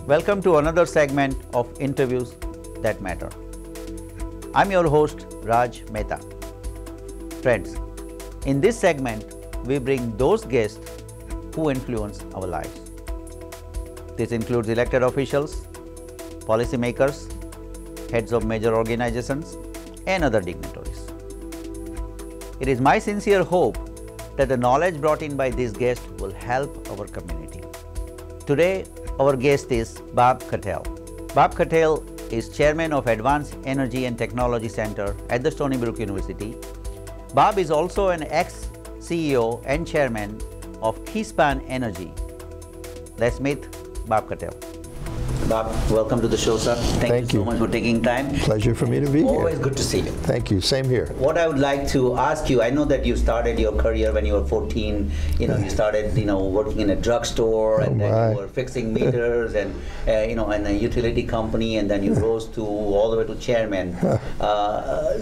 Welcome to another segment of Interviews That Matter. I'm your host, Raj Mehta. Friends, in this segment, we bring those guests who influence our lives. This includes elected officials, policymakers, heads of major organizations, and other dignitaries. It is my sincere hope that the knowledge brought in by these guests will help our community. Today, our guest is Bob Catell. Bob Catell is chairman of Advanced Energy and Technology Center at the Stonybrook University. Bob is also an ex-CEO and chairman of Keyspan Energy. Let's meet Bob Catell. Bob, welcome to the show, sir. Thank you so much for taking time. Pleasure for me to be here. Always good to see you. Thank you. Same here. What I would like to ask you, I know that you started your career when you were 14. You started, working in a drugstore, and then you were fixing meters, and in a utility company, and then you rose to all the way to chairman.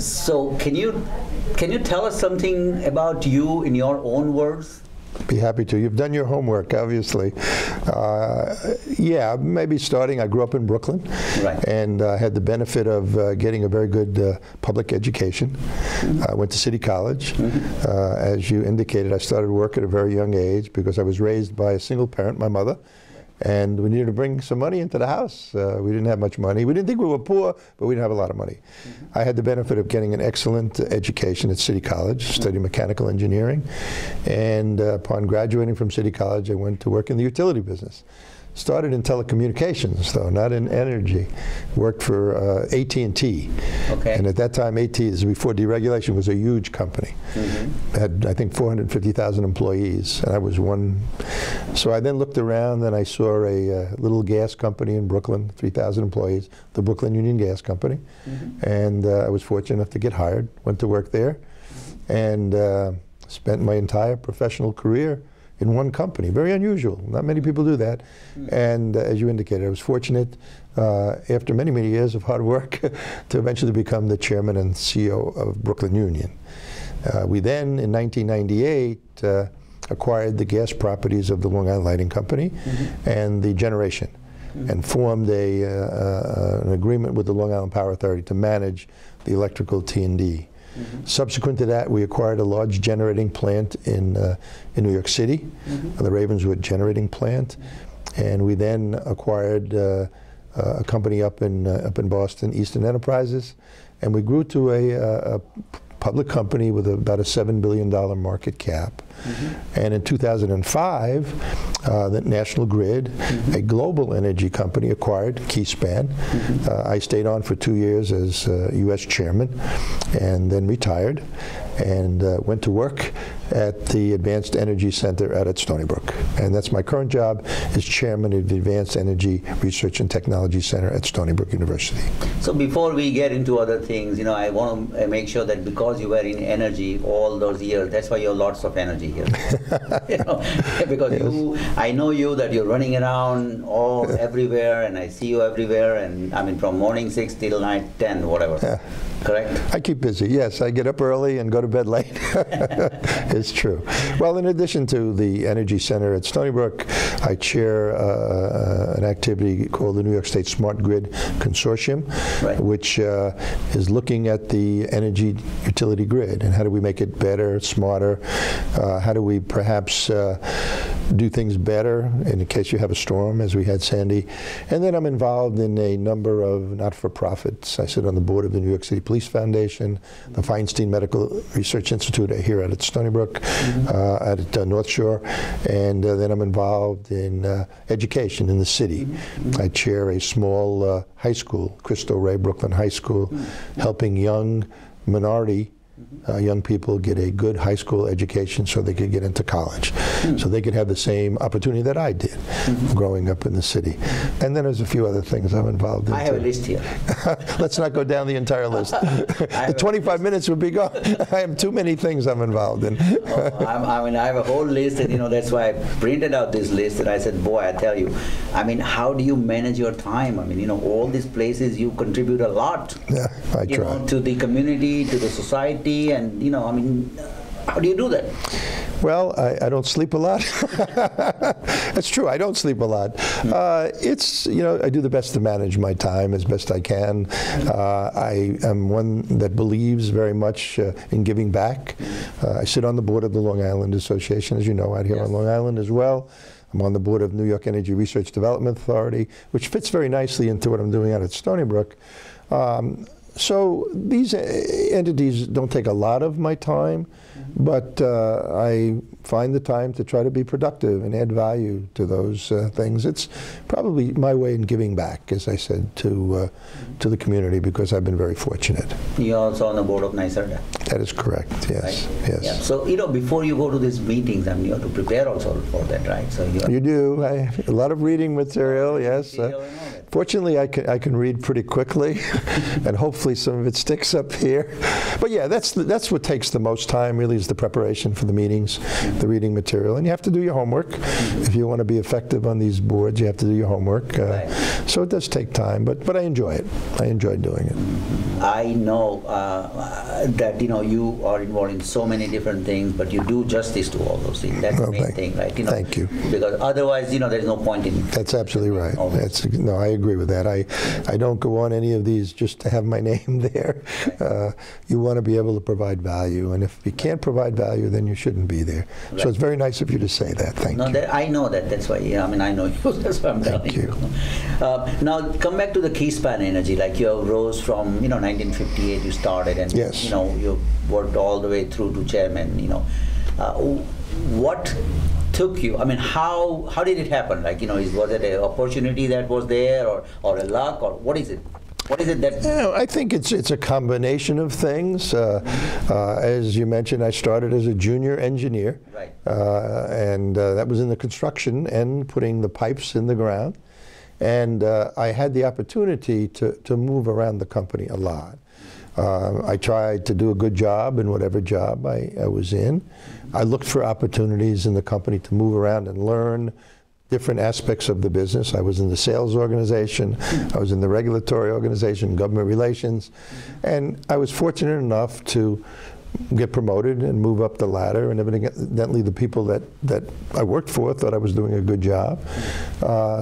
So can you tell us something about you in your own words? Be happy to. You've done your homework, obviously. Yeah, maybe starting. I grew up in Brooklyn, right, and had the benefit of getting a very good public education. Mm-hmm. I went to City College. Mm-hmm. As you indicated, I started work at a very young age because I was raised by a single parent, my mother, and we needed to bring some money into the house. We didn't have much money. We didn't think we were poor, but we didn't have a lot of money. Mm-hmm. I had the benefit of getting an excellent education at City College, studying mechanical engineering, and upon graduating from City College, I went to work in the utility business. Started in telecommunications, though, not in energy. Worked for AT&T. Okay. And at that time, AT&T, before deregulation, was a huge company. Mm-hmm. Had, I think, 450,000 employees, and I was one. So I then looked around, and I saw a little gas company in Brooklyn, 3,000 employees, the Brooklyn Union Gas Company. Mm-hmm. And I was fortunate enough to get hired, went to work there, and spent my entire professional career in one company. Very unusual. Not many people do that. Mm. And as you indicated, I was fortunate after many, many years of hard work to eventually become the chairman and CEO of Brooklyn Union. We then, in 1998, acquired the gas properties of the Long Island Lighting Company, mm-hmm, and the generation, mm-hmm, and formed an agreement with the Long Island Power Authority to manage the electrical T&D. Mm-hmm. Subsequent to that, we acquired a large generating plant in New York City, mm-hmm, the Ravenswood generating plant, and we then acquired a company up in Boston, Eastern Enterprises, and we grew to a public company with about a $7 billion market cap. Mm-hmm. And in 2005, the National Grid, mm-hmm, a global energy company, acquired Keyspan. Mm-hmm. I stayed on for 2 years as U.S. chairman, and then retired, and went to work at the Advanced Energy Center out at Stonybrook. And that's my current job, as chairman of the Advanced Energy Research and Technology Center at Stonybrook University. So before we get into other things, I want to make sure that because you were in energy all those years, that's why you have lots of energy here. Because yes, I know you, that you're running around everywhere, and I see you everywhere, and I mean from morning 6 till night 10, whatever. Yeah. Correct? I keep busy, yes. I get up early and go to bed late. It's true. Well, in addition to the Energy Center at Stonybrook, I chair an activity called the New York State Smart Grid Consortium, right, which is looking at the energy utility grid and how do we make it better, smarter, how do we perhaps do things better in case you have a storm, as we had Sandy. And then I'm involved in a number of not-for-profits. I sit on the board of the New York City Police Foundation, the Feinstein Medical Research Institute here at Stonybrook, mm-hmm, at North Shore, and then I'm involved in education in the city. Mm-hmm. I chair a small high school, Cristo Rey Brooklyn High School, mm-hmm, helping young minority young people get a good high school education so they could get into college, so they could have the same opportunity that I did growing up in the city. And then there's a few other things I'm involved in. I have a list here. Let's not go down the entire list. The 25 minutes would be gone. I have too many things I'm involved in. I have a whole list, and that's why I printed out this list, and I said, boy, I tell you, how do you manage your time? All these places you contribute a lot. Yeah, I try. To the community, to the society, and how do you do that? Well, I don't sleep a lot. That's true. I don't sleep a lot. It's, you know, I do the best to manage my time as best I can. I am one that believes very much in giving back. I sit on the board of the Long Island Association, as you know, out here on Long Island as well. I'm on the board of New York Energy Research Development Authority, which fits very nicely into what I'm doing out at Stonybrook. So these entities don't take a lot of my time, but I find the time to try to be productive and add value to those things. It's probably my way in giving back, as I said, to the community, because I've been very fortunate. You're also on the board of NYSERDA. That is correct, yes. Right? Yes. Yeah. So, you know, before you go to these meetings, I mean, you have to prepare also for that, right? So you do. A lot of reading material, yes. Fortunately, I can read pretty quickly, and hopefully some of it sticks up here. But yeah, that's what takes the most time, really, is the preparation for the meetings, the reading material. And you have to do your homework. If you want to be effective on these boards, you have to do your homework. So it does take time, but I enjoy it. I enjoy doing it. I know that, you know, you are involved in so many different things, but you do justice to all those things. That's the main thing, right? You know, thank you. Because otherwise, you know, there's no point in it. That's absolutely right. No, I agree with that. I don't go on any of these just to have my name there. You want to be able to provide value, and if you can't provide value, then you shouldn't be there. Right. So it's very nice of you to say that. Thank you. I know that. That's why. Yeah, I mean, I know you. That's why I'm telling you. Now, come back to the Keyspan Energy. Like, you rose from, you know, 1958 you started, and you know, you worked all the way through to chairman. You know, what took you? I mean, how did it happen? Like, you know, was it an opportunity that was there, or a luck, or what is it? What is it that? I think it's a combination of things. As you mentioned, I started as a junior engineer, right? And that was in the construction and putting the pipes in the ground. And I had the opportunity to move around the company a lot. I tried to do a good job in whatever job I was in. I looked for opportunities in the company to move around and learn different aspects of the business. I was in the sales organization, I was in the regulatory organization, government relations, and I was fortunate enough to get promoted and move up the ladder, and evidently the people that I worked for thought I was doing a good job.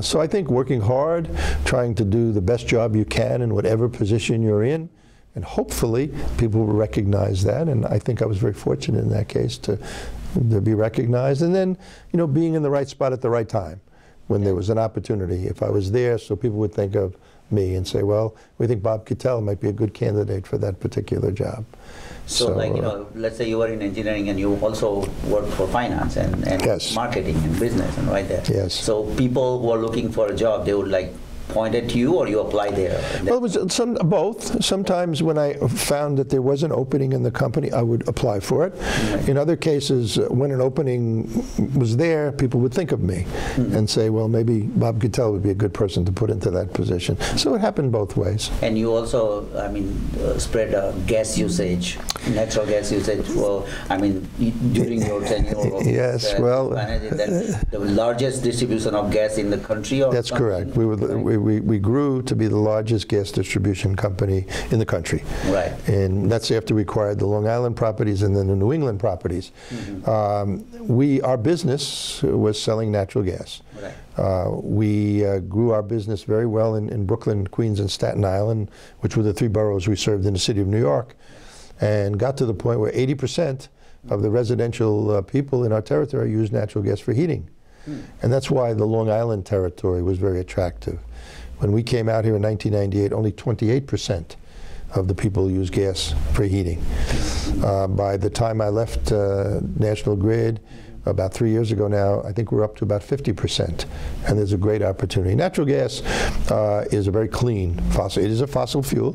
So I think working hard, trying to do the best job you can in whatever position you're in, and hopefully people will recognize that, and I think I was very fortunate in that case to be recognized. And then, you know, being in the right spot at the right time when there was an opportunity. If I was there, so people would think of me and say, well, we think Bob Catell might be a good candidate for that particular job. So like, you know, let's say you were in engineering and you also worked for finance and marketing and business and right there. Yes. So people who are looking for a job, they would like point at you, or you apply there? Well, it was both. Sometimes when I found that there was an opening in the company, I would apply for it. Mm-hmm. In other cases, when an opening was there, people would think of me and say, well, maybe Bob Catell would be a good person to put into that position. So it happened both ways. And you also, I mean, spread gas usage, natural gas usage. Well, I mean, during your tenure, yes, well, the largest distribution of gas in the country. Or that's correct. We grew to be the largest gas distribution company in the country. Right. And that's after we acquired the Long Island properties and then the New England properties. Mm-hmm. Our business was selling natural gas. Right. We grew our business very well in Brooklyn, Queens, and Staten Island, which were the three boroughs we served in the city of New York, and got to the point where 80% of the residential people in our territory used natural gas for heating. And that's why the Long Island territory was very attractive. When we came out here in 1998, only 28% of the people used gas for heating. By the time I left National Grid, about 3 years ago now, I think we're up to about 50%, and there's a great opportunity. Natural gas is a very clean fossil. It is a fossil fuel,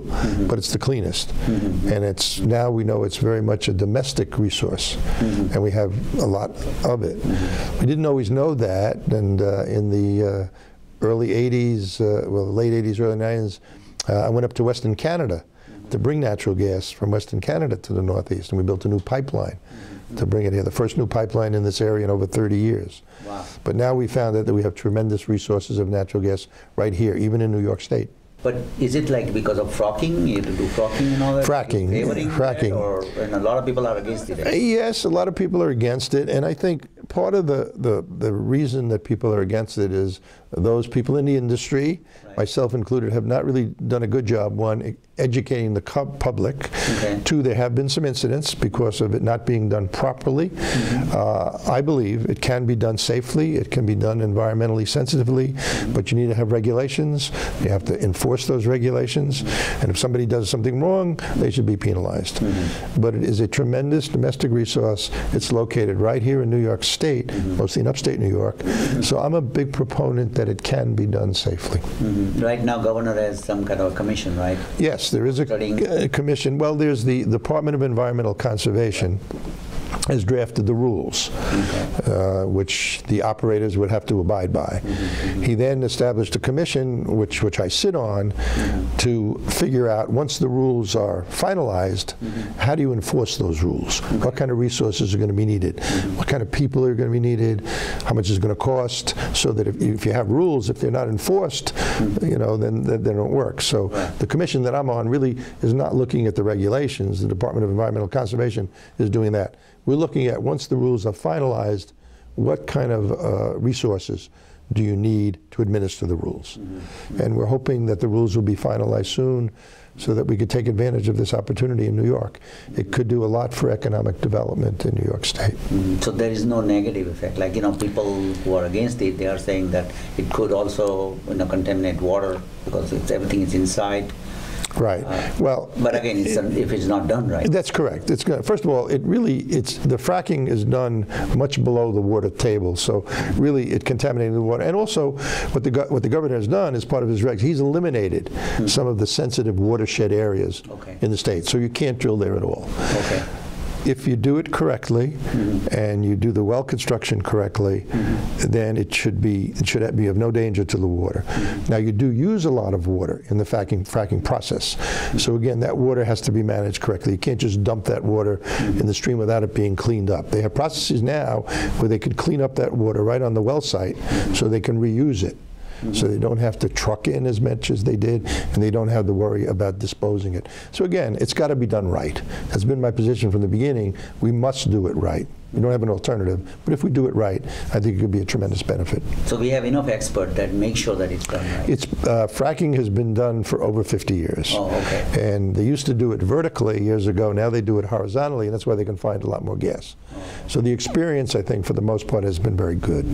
but it's the cleanest. And it's now we know it's very much a domestic resource, and we have a lot of it. We didn't always know that, and in the early 80s, well, late 80s, early 90s, I went up to Western Canada to bring natural gas from Western Canada to the Northeast, and we built a new pipeline to bring it here, the first new pipeline in this area in over 30 years. Wow. But now we found out that we have tremendous resources of natural gas right here, even in New York State. But is it like because of fracking? You have to do fracking and all that? Fracking. Or and a lot of people are against it. Yes, a lot of people are against it, and I think part of the reason that people are against it is those people in the industry, myself included, have not really done a good job, one, educating the public. Okay. Two, there have been some incidents because of it not being done properly. I believe it can be done safely, it can be done environmentally sensitively, but you need to have regulations, you have to enforce those regulations, and if somebody does something wrong, they should be penalized. But it is a tremendous domestic resource. It's located right here in New York State, mostly in upstate New York, so I'm a big proponent that it can be done safely. Right now, Governor has some kind of a commission, right? Yes, there is a commission. Well, there's the Department of Environmental Conservation has drafted the rules, which the operators would have to abide by. He then established a commission, which I sit on, to figure out, once the rules are finalized, how do you enforce those rules? What kind of resources are going to be needed? What kind of people are going to be needed? How much is it going to cost? So that if you have rules, if they're not enforced, then they don't work. So the commission that I'm on really is not looking at the regulations. The Department of Environmental Conservation is doing that. We're looking at, once the rules are finalized, what kind of resources do you need to administer the rules? And we're hoping that the rules will be finalized soon so that we could take advantage of this opportunity in New York. It could do a lot for economic development in New York State. So there is no negative effect. Like, people who are against it, they are saying that it could also, contaminate water because everything is inside. Right. But again, if it's not done right. That's correct. It's good. First of all, the fracking is done much below the water table, so really it contaminated the water. And also, what the governor has done as part of his regs, he's eliminated some of the sensitive watershed areas in the state, so you can't drill there at all. Okay. If you do it correctly and you do the well construction correctly, then it should be of no danger to the water. Now, you do use a lot of water in the fracking process. So again, that water has to be managed correctly. You can't just dump that water in the stream without it being cleaned up. They have processes now where they could clean up that water right on the well site so they can reuse it. So they don't have to truck in as much as they did, and they don't have to worry about disposing it. So again, it's got to be done right. That's been my position from the beginning. We must do it right. We don't have an alternative, but if we do it right, I think it could be a tremendous benefit. So we have enough experts that make sure that it's done right? Fracking has been done for over 50 years. Oh, okay. And they used to do it vertically years ago. Now they do it horizontally, and that's why they can find a lot more gas. So the experience, I think, for the most part, has been very good.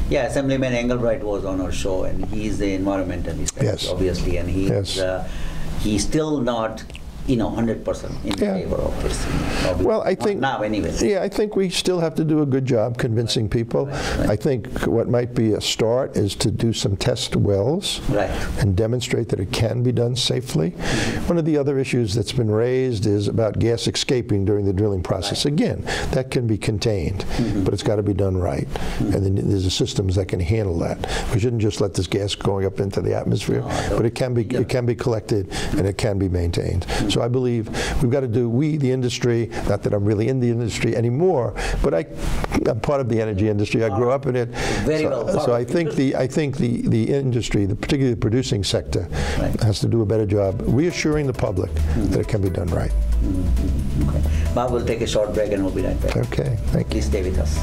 Yeah, Assemblyman Engelbright was on our show, and he's the environmentalist, obviously, and he's still not 100% in favor of this. Well, I think now, anyway. Yeah, I think we still have to do a good job convincing people. Right. I think what might be a start is to do some test wells and demonstrate that it can be done safely. One of the other issues that's been raised is about gas escaping during the drilling process. Again, that can be contained, but it's got to be done right. And then there's systems that can handle that. We shouldn't just let this gas going up into the atmosphere, but it can be collected and it can be maintained. So I believe we've got to do, the industry, not that I'm really in the industry anymore, but I'm part of the energy industry. I grew up in it. So I think the industry, particularly the producing sector, has to do a better job reassuring the public that it can be done right. Okay. Bob, we'll take a short break and we'll be right back. Okay, thank you. Please stay with us.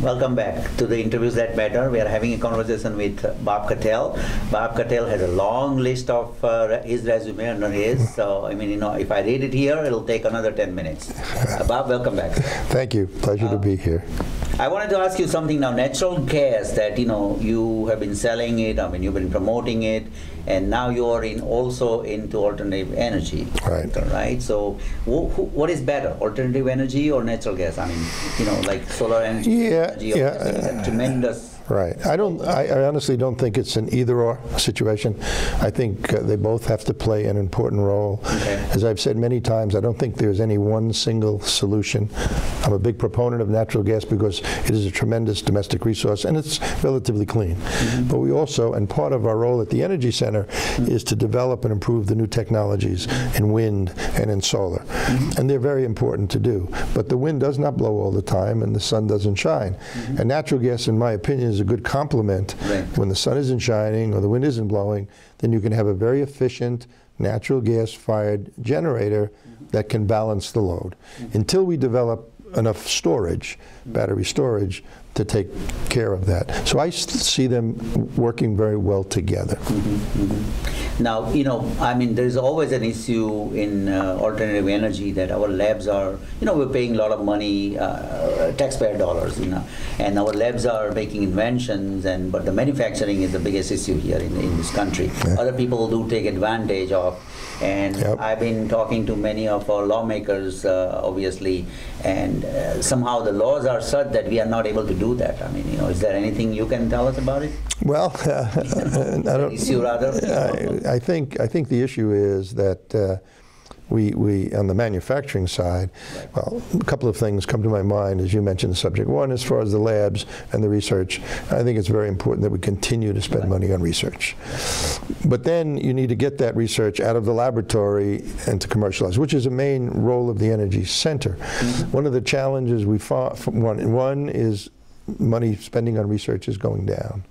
Welcome back to the Interviews That Matter. We are having a conversation with Bob Catell. Bob Catell has a long list of his resume under his. So, if I read it here, it'll take another 10 minutes. Bob, welcome back. Thank you. Pleasure to be here. I wanted to ask you something now. Natural gas that, you have been selling it, you've been promoting it, and now you're also into alternative energy. Right? So what is better, alternative energy or natural gas? Like solar energy? Is a tremendous Right. I honestly don't think it's an either-or situation. I think they both have to play an important role. Okay. As I've said many times, I don't think there's any one single solution. I'm a big proponent of natural gas because it is a tremendous domestic resource and it's relatively clean. But we also, and part of our role at the Energy Center is to develop and improve the new technologies in wind and in solar. And they're very important to do. But the wind does not blow all the time and the sun doesn't shine. And natural gas, in my opinion, is a good complement. Right. When the sun isn't shining or the wind isn't blowing, then you can have a very efficient natural gas-fired generator that can balance the load. Until we develop enough storage, battery storage, to take care of that. So I see them working very well together. Now, you know, I mean, there's always an issue in alternative energy that our labs are, you know, we're paying a lot of money, taxpayer dollars, you know, and our labs are making inventions, but the manufacturing is the biggest issue here in this country. Yeah. Other people do take advantage of, and I've been talking to many of our lawmakers, obviously, and somehow the laws are such that we are not able to do that. I mean, you know, is there anything you can tell us about it? Well, I don't. Issue rather. I think the issue is that we on the manufacturing side, well, a couple of things come to my mind as you mentioned the subject. One, as far as the labs and the research, I think it's very important that we continue to spend money on research. But then you need to get that research out of the laboratory and to commercialize, which is a main role of the Energy Center. One of the challenges we fought, one is money spending on research is going down.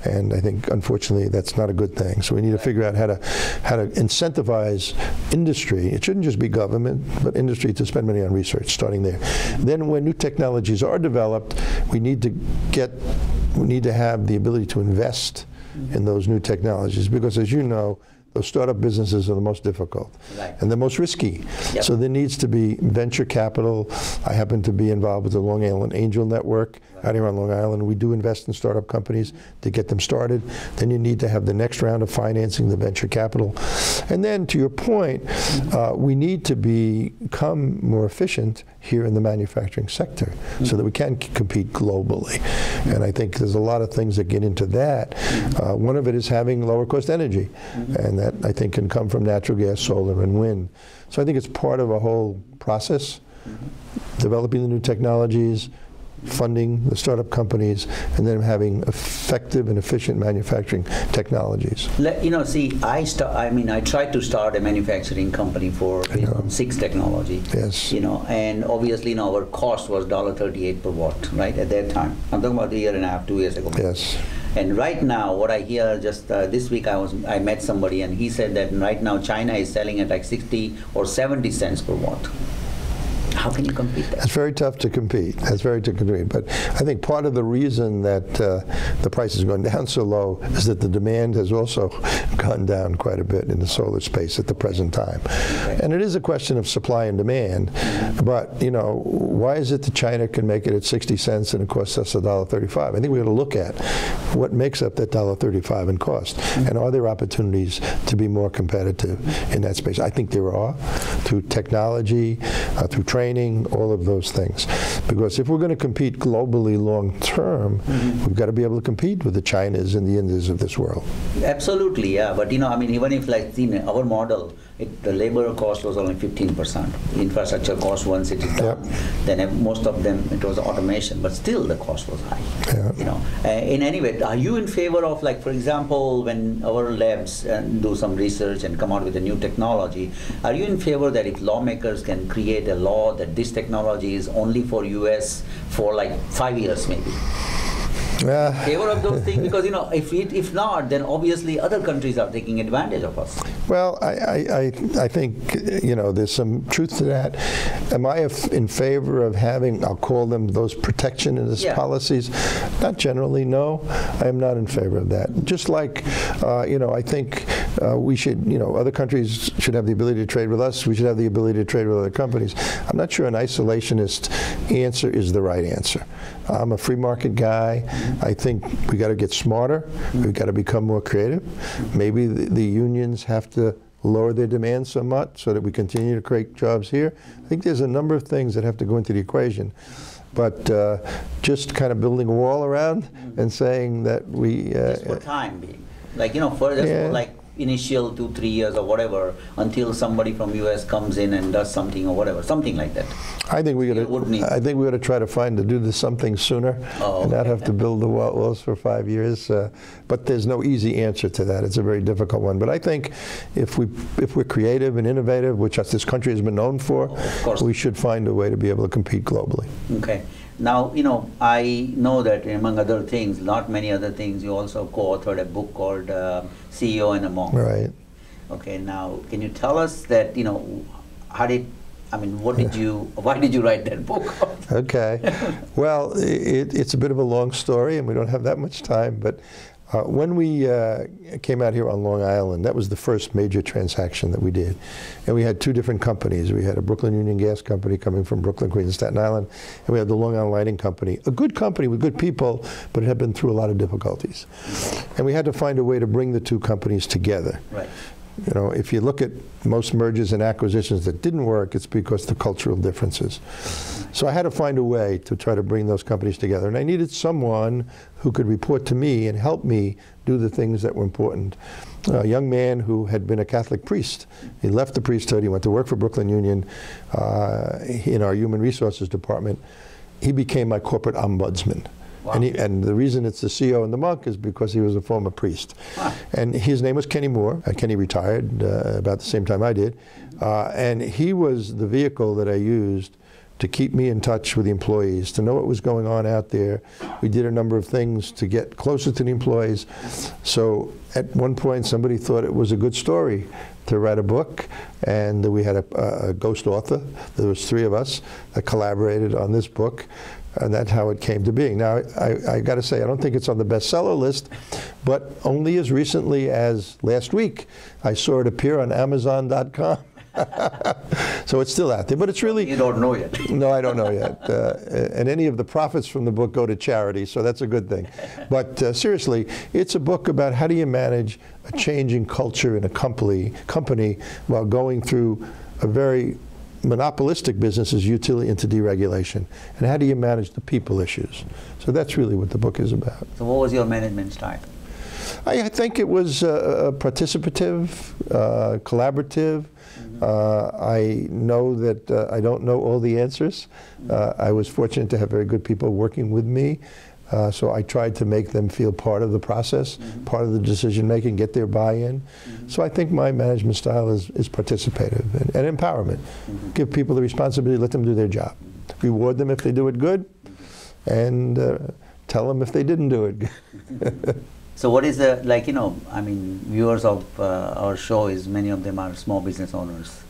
And I think, unfortunately, that's not a good thing. So we need to figure out how to incentivize industry. It shouldn't just be government, but industry to spend money on research, starting there. Then when new technologies are developed, we need to have the ability to invest in those new technologies, because as you know, those startup businesses are the most difficult and the most risky. So there needs to be venture capital. I happen to be involved with the Long Island Angel Network out here on Long Island. We do invest in startup companies to get them started. Then you need to have the next round of financing, the venture capital. And then to your point, we need to become more efficient here in the manufacturing sector so that we can compete globally. And I think there's a lot of things that get into that. One of it is having lower cost energy. And that I think can come from natural gas, solar, and wind. So I think it's part of a whole process, developing the new technologies, funding the startup companies, and then having effective and efficient manufacturing technologies. You know, see, I tried to start a manufacturing company for 6 technology. Yes. You know, and obviously, you know, our cost was $1.38 per watt, right, at that time. I'm talking about a year and a half, 2 years ago. Yes. And right now, what I hear, just this week I met somebody and he said that right now China is selling at like 60 or 70 cents per watt. How can you compete that? It's very tough to compete. That's very tough to compete. But I think part of the reason that the price has gone down so low is that the demand has also gone down quite a bit in the solar space at the present time. And it is a question of supply and demand. But, you know, why is it that China can make it at 60 cents and it costs us $1.35? I think we ought to look at what makes up that $1.35 in cost. And are there opportunities to be more competitive in that space? I think there are, through technology, through training, all of those things. Because if we're going to compete globally long term, we've got to be able to compete with the Chinas and the Indias of this world. Absolutely, yeah. But you know, I mean, even if like in our model, the labor cost was only 15%. Infrastructure cost, once it is done, then most of them it was automation, but still the cost was high. You know, in any way, are you in favor of, like, for example, when our labs do some research and come out with a new technology, are you in favor that if lawmakers can create a law that this technology is only for US for like 5 years maybe? Favor of those things, because you know, if not, then obviously other countries are taking advantage of us. Well, I think, you know, there's some truth to that. Am I in favor of having, I'll call them those protectionist policies? Not generally, no. I am not in favor of that. Just like, you know, I think we should, you know, other countries should have the ability to trade with us. We should have the ability to trade with other companies. I'm not sure an isolationist answer is the right answer. I'm a free market guy. I think we got to get smarter. We've got to become more creative. Maybe the unions have to lower their demands somewhat so that we continue to create jobs here. I think there's a number of things that have to go into the equation. but just kind of building a wall around and saying that we... just for time being. Like, you know, for like initial 2-3 years or whatever, until somebody from US comes in and does something or whatever, something like that. I think we got to try to do this something sooner and not have to build the walls for 5 years. But there's no easy answer to that. It's a very difficult one. But I think if we're creative and innovative, which this country has been known for, we should find a way to be able to compete globally. Okay. Now, you know, I know that among other things, not many other things, you also co-authored a book called CEO and a Monk. Right. Okay, now, can you tell us that, you know, why did you write that book? Okay. Well, it's a bit of a long story, and we don't have that much time, but when we came out here on Long Island, that was the first major transaction that we did. And we had two different companies. We had a Brooklyn Union Gas Company coming from Brooklyn, Queens, and Staten Island, and we had the Long Island Lighting Company, a good company with good people, but it had been through a lot of difficulties. And we had to find a way to bring the two companies together. Right. You know, if you look at most mergers and acquisitions that didn't work, it's because of the cultural differences. So I had to find a way to try to bring those companies together. And I needed someone who could report to me and help me do the things that were important. A young man who had been a Catholic priest. He left the priesthood, he went to work for Brooklyn Union in our human resources department. He became my corporate ombudsman. Wow. And the reason it's the CEO and the Monk is because he was a former priest. Wow. And his name was Kenny Moore. Kenny retired about the same time I did. And he was the vehicle that I used to keep me in touch with the employees, to know what was going on out there. We did a number of things to get closer to the employees. So at one point somebody thought it was a good story to write a book, and we had a ghost author. There was 3 of us that collaborated on this book. And that's how it came to being. Now, I got to say, I don't think it's on the bestseller list, but only as recently as last week, I saw it appear on Amazon.com. So it's still out there, but it's really... You don't know yet. No, I don't know yet. And any of the profits from the book go to charity, so that's a good thing. But seriously, it's a book about how do you manage a changing culture in a company while going through a very monopolistic businesses utility into deregulation, and how do you manage the people issues. So that's really what the book is about. So what was your management style? I think it was participative, collaborative. I know that I don't know all the answers. I was fortunate to have very good people working with me. So I tried to make them feel part of the process, part of the decision making, get their buy-in. So I think my management style is participative and empowerment. Give people the responsibility, let them do their job. Reward them if they do it good, and tell them if they didn't do it good. So what is the, like, you know, I mean, viewers of our show is, many of them are small business owners.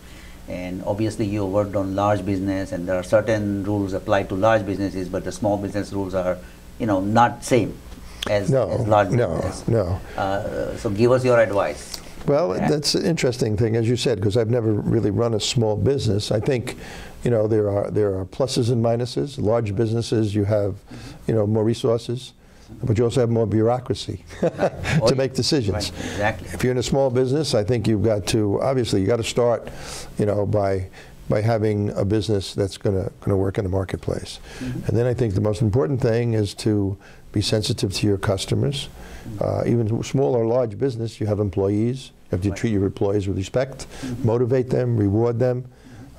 And obviously you worked on large business, and there are certain rules applied to large businesses, but the small business rules are, you know, not same as large business. No. So give us your advice. Well, that's an interesting thing, as you said, because I've never really run a small business. I think, you know, there are pluses and minuses. Large businesses, you have, you know, more resources, but you also have more bureaucracy to make decisions. Right. Exactly. If you're in a small business, I think you've got to, obviously, you got to start, you know, by having a business that's going to work in the marketplace. And then I think the most important thing is to be sensitive to your customers. Even small or large business, you have employees. You have to treat your employees with respect, motivate them, reward them,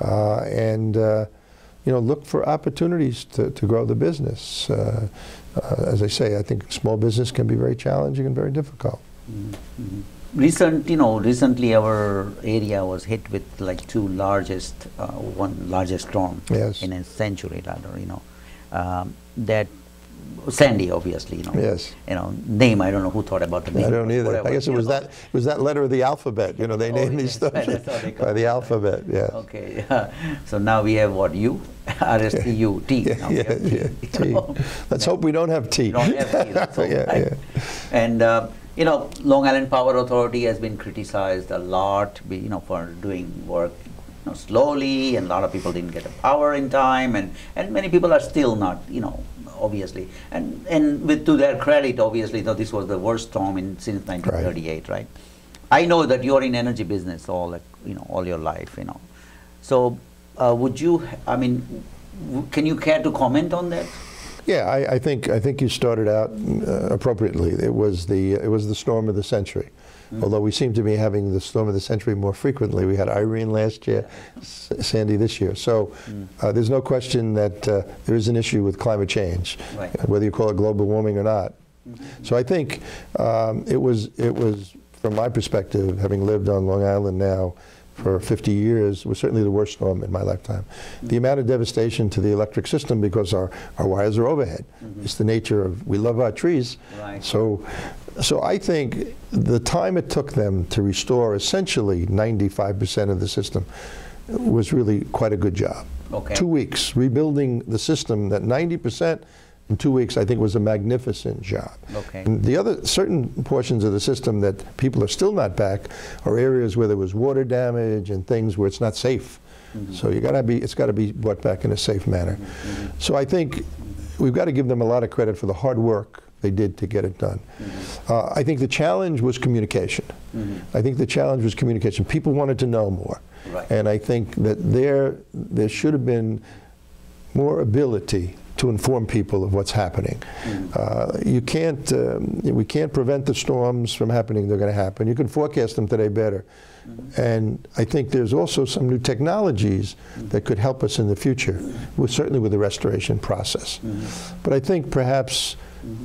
and you know, look for opportunities to grow the business. As I say, I think small business can be very challenging and very difficult. Recently our area was hit with like one largest storm in a century, rather, you know, that Sandy, obviously, you know. Yes. You know, name, I don't know who thought about the name. I don't either. Whatever, I guess it was that letter of the alphabet. You know, they named these stuff by the alphabet. Yeah. Okay. So now we have what, U, R-S-T-U, T. T. Let's hope we don't have T. We don't have T. That's all right. And you know, Long Island Power Authority has been criticized a lot, you know, for doing work, you know, slowly, and a lot of people didn't get the power in time, and many people are still not, you know, obviously, and to their credit, obviously, though, this was the worst storm since 1938, right? I know that you're in energy business all your life, you know. So would you, I mean, Can you care to comment on that? Yeah, I think you started out appropriately. It was the storm of the century. Although we seem to be having the storm of the century more frequently. We had Irene last year, Sandy this year. So there's no question that there is an issue with climate change, whether you call it global warming or not. So I think it was, from my perspective, having lived on Long Island now for 50 years, was certainly the worst storm in my lifetime. The amount of devastation to the electric system, because our wires are overhead. It's the nature of, we love our trees. So I think the time it took them to restore essentially 95% of the system was really quite a good job. 2 weeks, rebuilding the system, that 90% in 2 weeks, I think, was a magnificent job. And the other certain portions of the system that people are still not back are areas where there was water damage and things where it's not safe. So it's got to be brought back in a safe manner. So I think we've got to give them a lot of credit for the hard work they did to get it done. I think the challenge was communication. I think the challenge was communication. People wanted to know more. And I think that there should have been more ability to inform people of what's happening. We can't prevent the storms from happening. They're going to happen. You can forecast them today better. And I think there's also some new technologies that could help us in the future, certainly with the restoration process. But I think perhaps,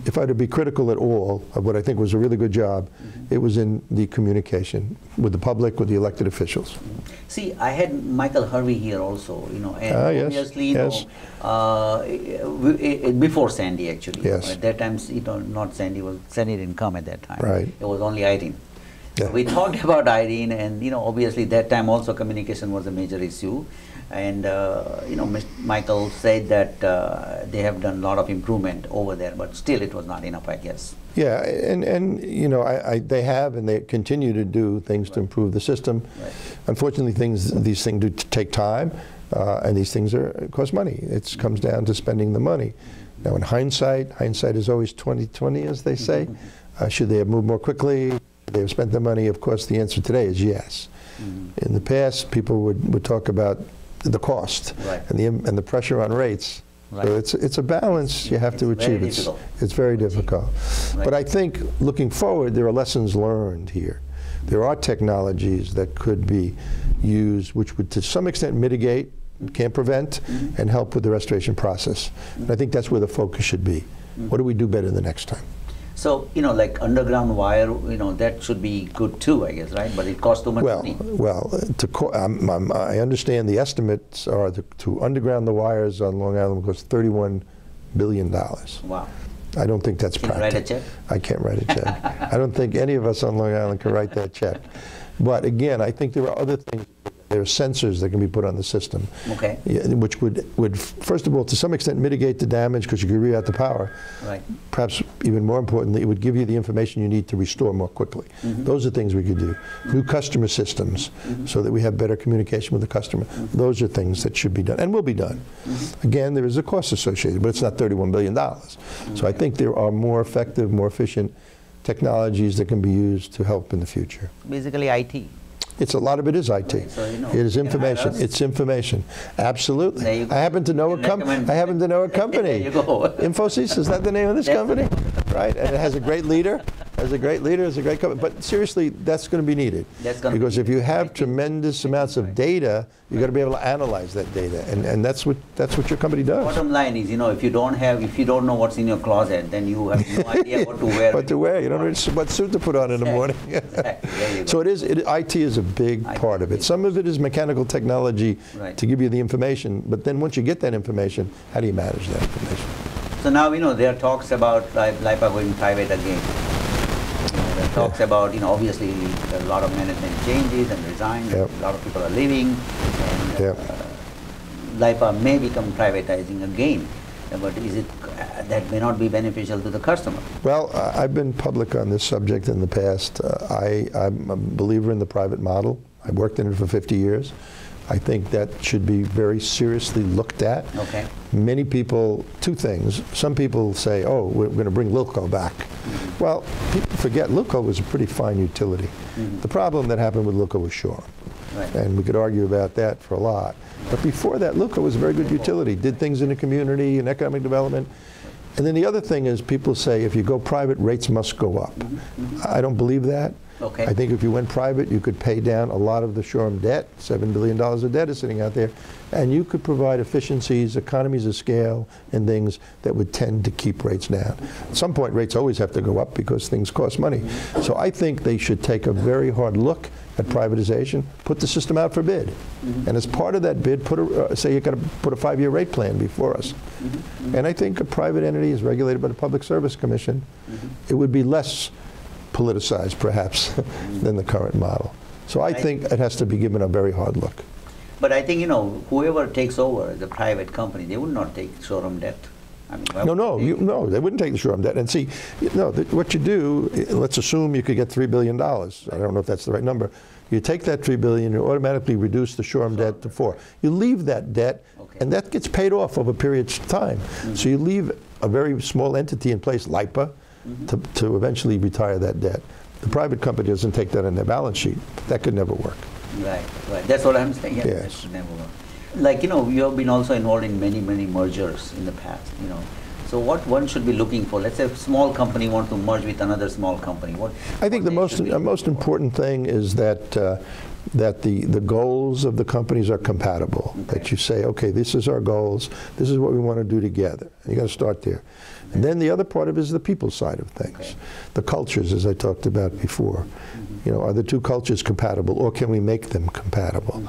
if I had to be critical at all of what I think was a really good job, it was in the communication with the public, with the elected officials. See, I had Michael Harvey here also, and obviously, before Sandy actually. At that time, not Sandy, Sandy didn't come at that time. It was only Irene. We talked about Irene, and obviously that time also communication was a major issue. And Michael said that they have done a lot of improvement over there, but still it was not enough, I guess. Yeah, and they have, and they continue to do things to improve the system. Unfortunately, these things do take time, and these things cost money. It comes down to spending the money. Now, in hindsight is always 20/20, as they say. Should they have moved more quickly? They have spent the money. Of course, the answer today is yes. In the past, people would talk about the cost and the pressure on rates. So it's a balance you have to achieve. It's very difficult. But I think looking forward, there are lessons learned here. There are technologies that could be used which would to some extent mitigate, can't prevent, and help with the restoration process. And I think that's where the focus should be. What do we do better the next time? So, like underground wire, that should be good too, I guess, right? But it costs too much money. Well, I understand the estimates are to underground the wires on Long Island cost $31 billion. Wow. I don't think that's practical. Can you write a check? I can't write a check. I don't think any of us on Long Island can write that check. But again, I think there are other things. There are sensors that can be put on the system, which would, first of all, to some extent mitigate the damage because you could reroute the power. Perhaps even more importantly, it would give you the information you need to restore more quickly. Those are things we could do. New customer systems so that we have better communication with the customer. Those are things that should be done and will be done. Again, there is a cost associated, but it's not $31 billion. So I think there are more effective, more efficient technologies that can be used to help in the future. Basically IT. A lot of it is IT. So, it is information. It's information. Absolutely. I happen to know a company. There you go. Infosys, is that the name of this company? Right. And it has a great leader. Has a great company. But seriously, that's going to be needed. Because if you have tremendous amounts of data, you've got to be able to analyze that data, and that's what your company does. Bottom line is, if you don't know what's in your closet, then you have no idea what to wear. What to wear? You don't know what suit to put on in the morning. So IT is a big part of it. Some of it is mechanical technology to give you the information, but then once you get that information, how do you manage that information? So now there are talks about LIPA going private again. There are talks about obviously a lot of management changes and resigns. A lot of people are leaving, and LIPA may become privatizing again. But that may not be beneficial to the customer? Well, I've been public on this subject in the past. I'm a believer in the private model. I worked in it for 50 years. I think that should be very seriously looked at. Many people, two things. Some people say, oh, we're going to bring Lilco back. Well, people forget Lilco was a pretty fine utility. The problem that happened with Lilco was Shore. Right. And we could argue about that for a lot. But before that, Luca was a very good utility, did things in the community and economic development. And then the other thing is people say if you go private, rates must go up. I don't believe that. Okay. I think if you went private, you could pay down a lot of the Shoreham debt. $7 billion of debt is sitting out there. And you could provide efficiencies, economies of scale, and things that would tend to keep rates down. At some point, rates always have to go up because things cost money. So I think they should take a very hard look at privatization, put the system out for bid. And as part of that bid, say you've got to put a 5-year rate plan before us. And I think a private entity is regulated by the Public Service Commission. It would be less politicized, perhaps, than the current model. So I think it has to be given a very hard look. But I think, whoever takes over the private company, they would not take showroom debt. I mean, No, they wouldn't take the showroom debt. And see, what you do, let's assume you could get $3 billion. I don't know if that's the right number. You take that $3 billion, you automatically reduce the showroom debt to 4. You leave that debt, and that gets paid off over periods of time. So you leave a very small entity in place, LIPA, to eventually retire that debt. The private company doesn't take that on their balance sheet. That could never work. Right. That's what I'm saying. Yeah, yes. That should never work. Like, you have been also involved in many mergers in the past, So what one should be looking for? Let's say a small company wants to merge with another small company. I think the most important thing is that the goals of the companies are compatible. That you say, okay, this is our goals, this is what we want to do together. And you got to start there. And then the other part of it is the people side of things. The cultures, as I talked about before. Are the two cultures compatible, or can we make them compatible?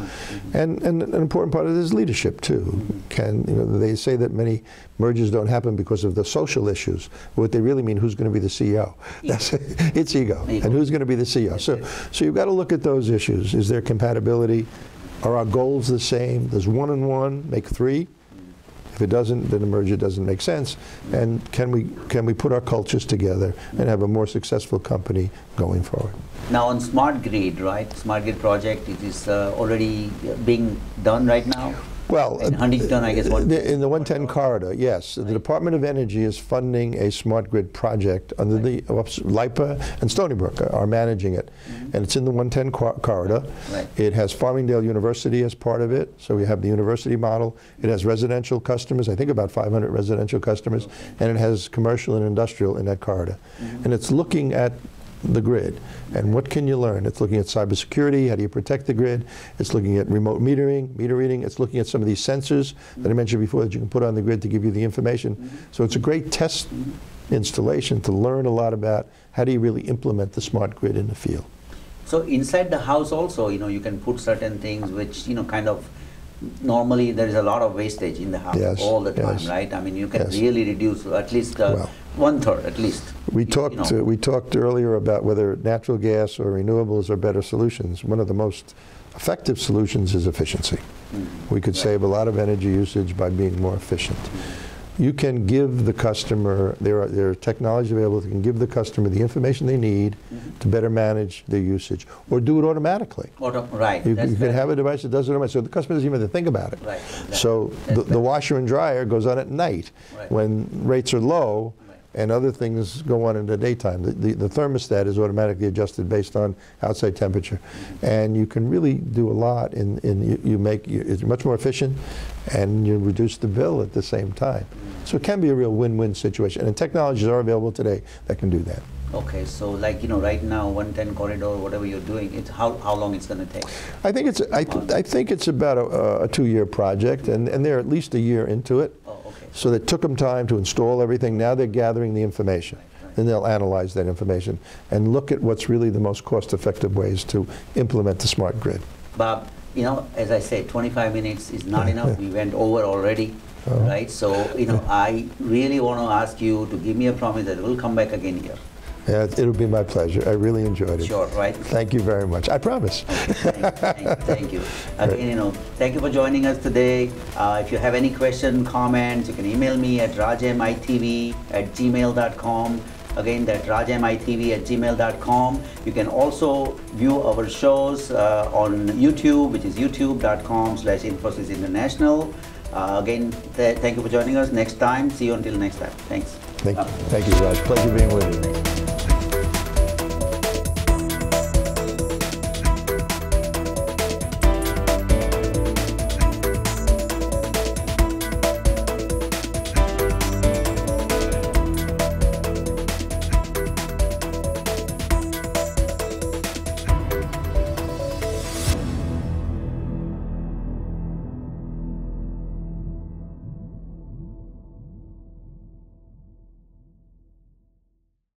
And an important part of it is leadership too. They say that many mergers don't happen because of the social issues. What they really mean, who's going to be the CEO? It's ego. And who's going to be the CEO? So you've got to look at those issues. Is there compatibility? Are our goals the same? Does 1 and 1 make 3? If it doesn't, then a merger doesn't make sense. And can we put our cultures together and have a more successful company going forward? Now on smart grid, right? Smart grid project, it is already being done right now? Well, in Huntington, I guess. In the 110 corridor, yes. The Department of Energy is funding a smart grid project under the LIPA and Stonybrook are managing it. And it's in the 110 corridor. It has Farmingdale University as part of it. So we have the university model. It has residential customers, I think about 500 residential customers. And it has commercial and industrial in that corridor. And it's looking at the grid. And what can you learn? It's looking at cybersecurity, how do you protect the grid? It's looking at remote metering, meter reading. It's looking at some of these sensors that I mentioned before that you can put on the grid to give you the information. So it's a great test installation to learn a lot about how do you really implement the smart grid in the field. So inside the house also, you can put certain things which, kind of, normally there is a lot of wastage in the house all the time, right? I mean, you can really reduce at least 1/3 at least. We talked earlier about whether natural gas or renewables are better solutions. One of the most effective solutions is efficiency. We could save a lot of energy usage by being more efficient. You can give the customer, there are technologies available that can give the customer the information they need to better manage their usage, or do it automatically. You can have a device that does it automatically, so the customer doesn't even have to think about it. So the washer and dryer goes on at night when rates are low, and other things go on in the daytime. The thermostat is automatically adjusted based on outside temperature. And you can really do a lot it's much more efficient, and you reduce the bill at the same time. So it can be a real win-win situation. And technologies are available today that can do that. Okay, so like, right now, 110 corridor, whatever you're doing, it's how long it's going to take? I think it's about a 2-year project, and they're at least a year into it. So it took them time to install everything. Now they're gathering the information. Then they'll analyze that information and look at what's really the most cost-effective ways to implement the smart grid. Bob, as I said, 25 minutes is not enough. We went over already, right? So, I really want to ask you to give me a promise that we'll come back again here. Yeah, it'll be my pleasure. I really enjoyed it. Sure, right? Thank you very much. I promise. Okay, thank you. Again, thank you for joining us today. If you have any questions, comments, you can email me at rajmitv@gmail.com. Again, that's rajmitv@gmail.com. You can also view our shows on YouTube, which is youtube.com/Infosys International. Again, thank you for joining us. Next time, see you until next time. Thanks. Thank you, Raj. Pleasure being with you.